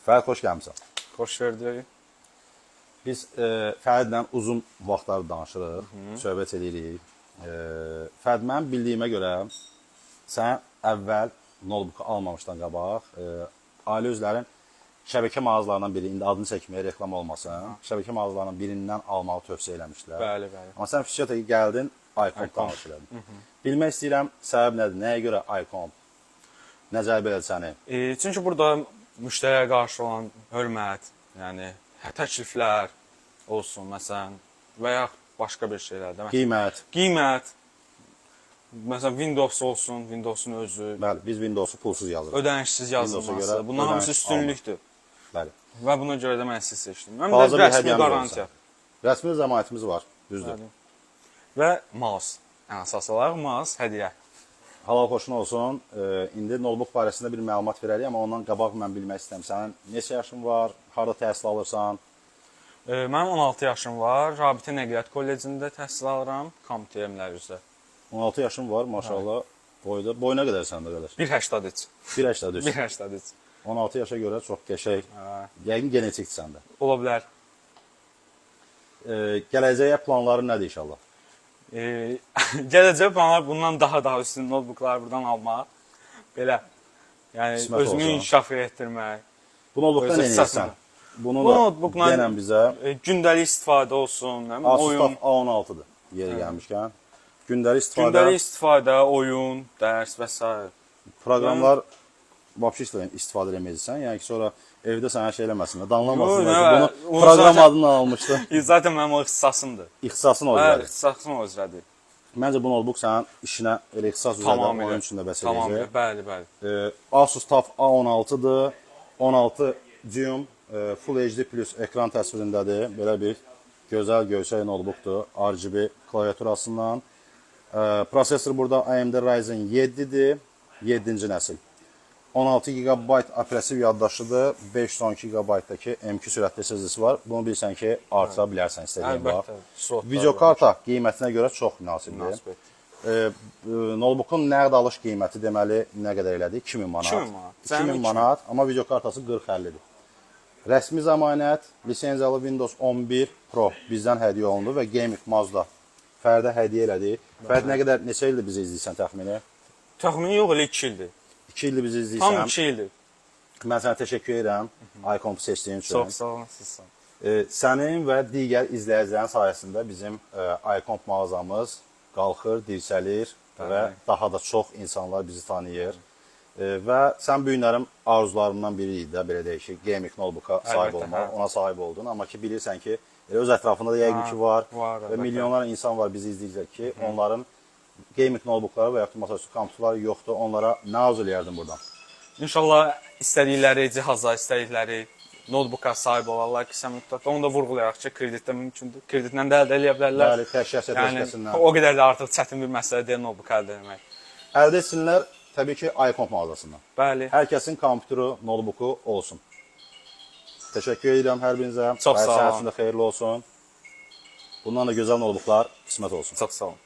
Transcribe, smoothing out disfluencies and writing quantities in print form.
Fərid, xoş gəlmişsən. Xoş gördük. Biz Fəridlə uzun vaxtlar danışırıq, söhbət edirik. Fərid, mənim bildiyimə görə sən əvvəl notebook almamışdan qabaq, ailə üzvlərin şəbəkə mağazalarından biri, indi adını çəkməyə reklam olmasın, şəbəkə mağazalarından birindən almağı tövsiyə eləmişdilər. Bəli, bəli. Amma sən Fizioteka gəldin, iComp tanış elədin. Bilmək istəyirəm, səbəb nədir, nəyə görə iComp? Nə cəlb elədi səni? Çünki burada müştəriyə qarşı olan hörmət, yəni təkliflər olsun məsələn və ya başqa bir şeylər də. Qiymət. Məsələn Windows olsun, Windows'un özü. Bəli, biz Windows'u pulsuz yazırıq. Ödənişsiz yazılması. Bunların hamısı üstünlükdür. Bəli. Və buna görə də mən sizi seçdim. Mən Bazı də rəsmi qarantiya. Rəsmi zəmanətimiz var, düzdür. Və mouse. Ən əsas olaraq mouse hədiyyə. Halal xoşun olsun. İndi notebook barəsində bir məlumat verərik, amma ondan qabaq mən bilmək istəyirəm. Sənin neçə yaşın var, harada təhsil alırsan? Mənim 16 yaşım var. Rabitə Nəqliyyat Kollecində təhsil alıram, kompüter elmləri üzrə. 16 yaşın var, maşallah. Boyuna qədər səndə qədər? 1.83. 1.83. 1.83. 16 yaşa görə çox qəşəng. Yəqin genetikdir səndə. Ola bilər. Gələcəyə planların nədir inşallah? Gələcək planlar bundan daha üstün notebookları buradan almaq. Belə. Yəni Qismət özümü olsa. inkişaf etdirmək. Bu notebookdan nə edirsən? Bunu da denən bizə. Gündəlik istifadə olsun, Asus oyun. A16-dır yeri gəlmişkən. Gündəlik istifadə. Gündəlik istifadə, oyun, dərs və s. Proqramlar vəbşi istifadə eləməyəcəksən. Yəni ki, sonra evdə sənə şey eləməsinlər. Danlamasınlar ki, Yox, bunu proqram adını almışdı. Zaten mənim o ixtisasımdır. İxtisasın o üzrədir. İxtisasım o üzrədir. Məncə bu notebook sənin işinə elə ixtisas üzrədə oyun üçün də bəs edəcək. Bəli, bəli. Asus TUF A16-dır. 16 düym Full HD plus ekran təsvirindədir. Belə bir gözəl görsək notebookdur. RGB klaviaturasından. Prosesor burada AMD Ryzen 7-dir. 7-ci nəsil. 16 GB operativ yaddaşıdır. 512 GB-dakı M2 sürətli SSD-si var. Bunu bilirsən ki, artıra bilərsən istədiyin vaxt. Videokarta qiymətinə görə çox münasibdir. Notebookun nəqd alış qiyməti deməli nə qədər elədi? 2000 manat. 2000 manat, amma videokartası 40-50-dir. Rəsmi zəmanət, lisenziyalı Windows 11 Pro bizdən hədiyyə olundu və Gaming Mazda Fərdə hədiyyə elədi. Fərd nə qədər, neçə ildir bizi izləyirsən təxmini? Təxmini yox, elə 2 ildir. 2 ildir bizi izləyirsən. Tam 2 ildir. Mən sənə təşəkkür edirəm iComp seçdiyin üçün. Çox sağ olun, siz sağ olun. Sənin və digər izləyicilərin sayəsində bizim iComp mağazamız qalxır, dirçəlir və daha da çox insanlar bizi tanıyır. Və sən bu günlərim arzularımdan biri idi də, belə deyək ki, gaming notebooka sahib olmaq, ona sahib oldun. Amma ki, bilirsən ki, öz ətrafında da yəqin ki var və milyonlarla insan var bizi izləyəcək ki, onların gaming notebookları və yaxud masaüstü kompüterləri yoxdur, onlara nə arzu eləyərdin buradan? İnşallah istədikləri cihaza, istədikləri notebooka sahib olarlar ki, sən mütləq. Onu da vurğulayaraq ki, kreditdə mümkündür. Kreditlə də əldə edə bilərlər. Bəli, şəxsiyyət vəsiqəsindən. O qədər də artıq çətin bir məsələ deyil notebook əldə etmək. Əldə etsinlər, təbii ki, iComp mağazasından. Bəli. Hər kəsin kompüteri, notebooku olsun. Təşəkkür edirəm hər birinizə. Çox sağ olun. Sənin üçün də xeyirli olsun. Bundan da gözəl notebooklar qismət olsun. Çox sağ olun.